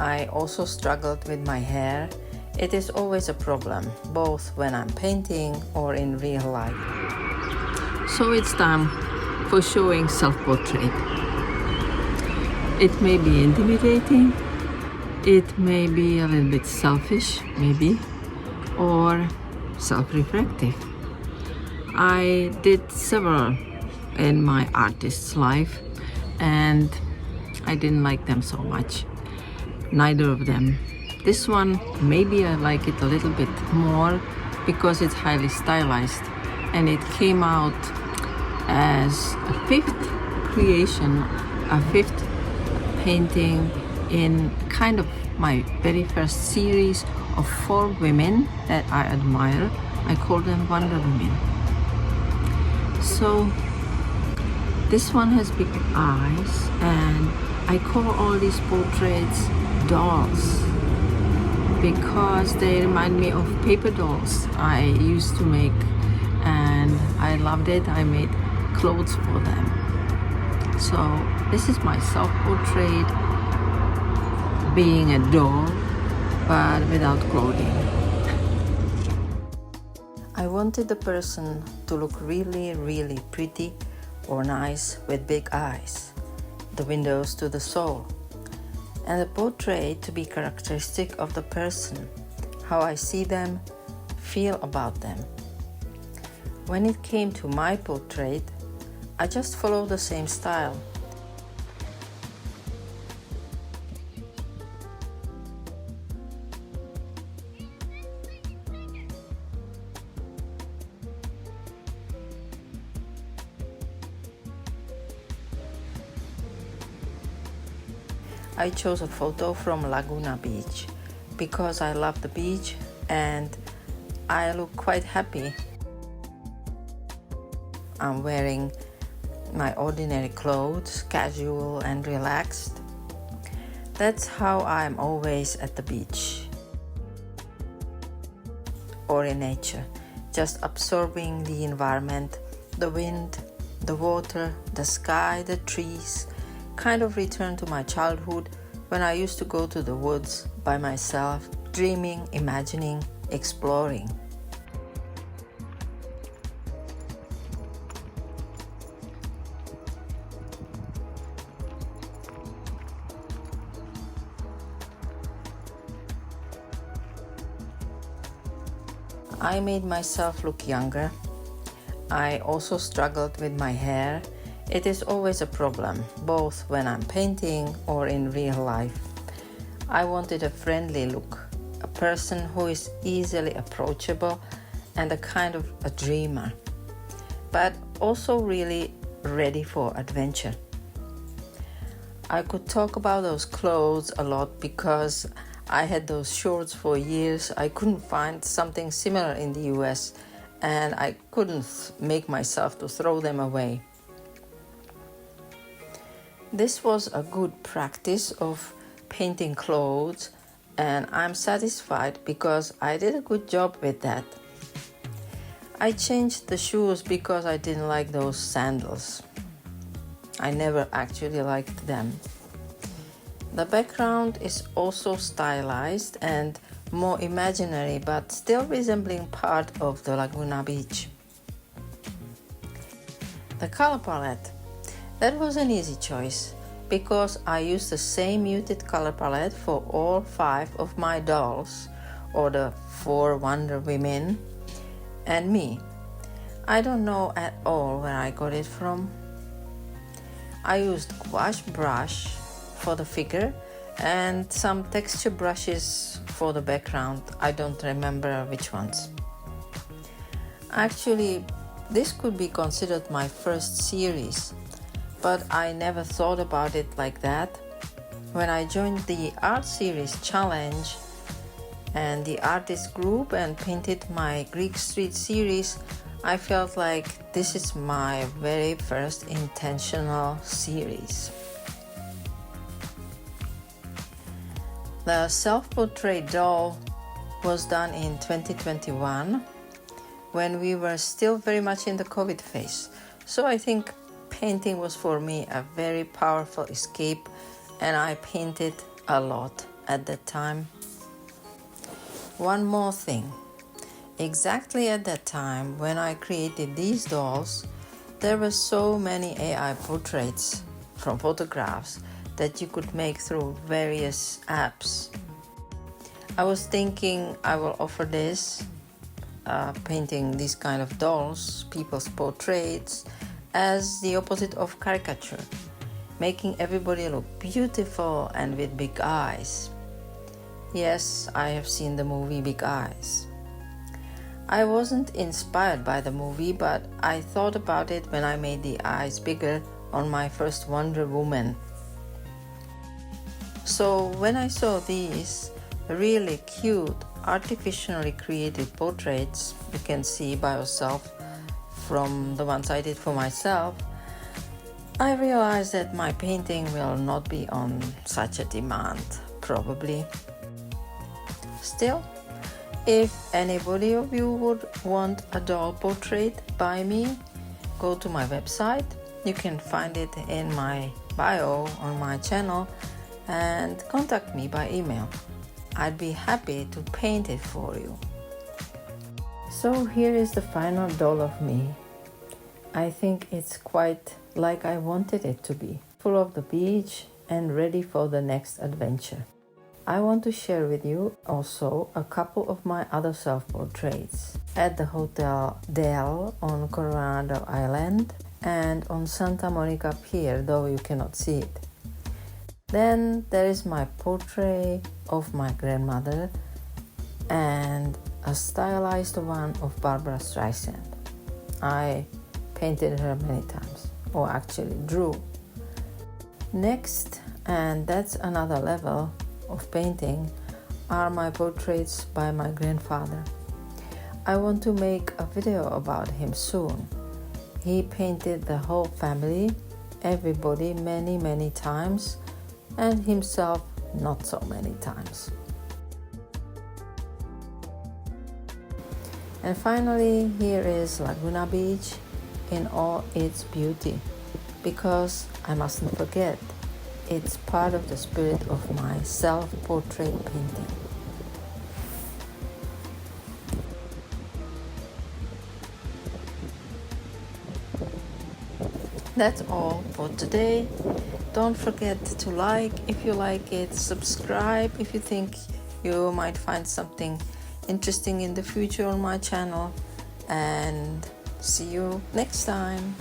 I also struggled with my hair. It is always a problem, both when I'm painting or in real life. So it's time for showing self-portrait. It may be intimidating, it may be a little bit selfish, maybe, or self-reflective. I did several in my artist's life and I didn't like them so much. Neither of them. This one, maybe I like it a little bit more because it's highly stylized and it came out as a fifth creation, a fifth painting in kind of my very first series of 4 women that I admire. I call them Wonder Women. So this one has big eyes and I call all these portraits dolls because they remind me of paper dolls I used to make, and I loved it. I made clothes for them. So this is my self-portrait being a doll but without clothing. I wanted the person to look really, really pretty or nice with big eyes, the windows to the soul, and the portrait to be characteristic of the person, how I see them, feel about them. When it came to my portrait, I just followed the same style. I chose a photo from Laguna beach because I love the beach and I look quite happy. I'm wearing my ordinary clothes, casual and relaxed. That's how I'm always at the beach or in nature, just absorbing the environment, the wind, the water, the sky, the trees. Kind of return to my childhood when I used to go to the woods by myself, dreaming, imagining, exploring. I made myself look younger. I also struggled with my hair. It is always a problem, both when I'm painting or in real life. I wanted a friendly look, a person who is easily approachable and a kind of a dreamer, but also really ready for adventure. I could talk about those clothes a lot because I had those shorts for years. I couldn't find something similar in the US and I couldn't make myself to throw them away. This was a good practice of painting clothes and I'm satisfied because I did a good job with that. I changed the shoes because I didn't like those sandals. I never actually liked them. The background is also stylized and more imaginary but still resembling part of the Laguna beach. The color palette. That was an easy choice because I used the same muted color palette for all 5 of my dolls, or the 4 Wonder Women, and me. I don't know at all where I got it from. I used gouache brush for the figure and some texture brushes for the background. I don't remember which ones. Actually, this could be considered my first series, but I never thought about it like that. When I joined the art series challenge and the artist group and painted my Greek Street series, I felt like this is my very first intentional series. The self-portrait doll was done in 2021 when we were still very much in the COVID phase. So I think painting was for me a very powerful escape and I painted a lot. at that time. One more thing. Exactly at that time when I created these dolls, there were so many AI portraits from photographs that you could make through various apps. I was thinking I will offer this, painting these kind of dolls, people's portraits, as the opposite of caricature, making everybody look beautiful and with big eyes. Yes, I have seen the movie Big Eyes. I wasn't inspired by the movie, but I thought about it when I made the eyes bigger on my first Wonder Woman. So when I saw these really cute, artificially created portraits you can see by yourself from the ones I did for myself, I realized that my painting will not be on such a demand, probably. Still, if anybody of you would want a doll portrait by me, go to my website. You can find it in my bio on my channel and contact me by email. I'd be happy to paint it for you. So here is the final doll of me. I think it's quite like I wanted it to be, full of the beach and ready for the next adventure. I want to share with you also a couple of my other self-portraits at the Hotel Del on Coronado Island and on Santa Monica Pier, though you cannot see it. Then there is my portrait of my grandmother and a stylized one of Barbara Streisand. I painted her many times, or actually drew. Next, and that's another level of painting, are my portraits by my grandfather. I want to make a video about him soon. He painted the whole family, everybody many times, and himself not so many times. And finally, here is Laguna Beach in all its beauty, because I mustn't forget, it's part of the spirit of my self-portrait painting. That's all for today. Don't forget to like if you like it, subscribe if you think you might find something interesting in the future on my channel, and see you next time.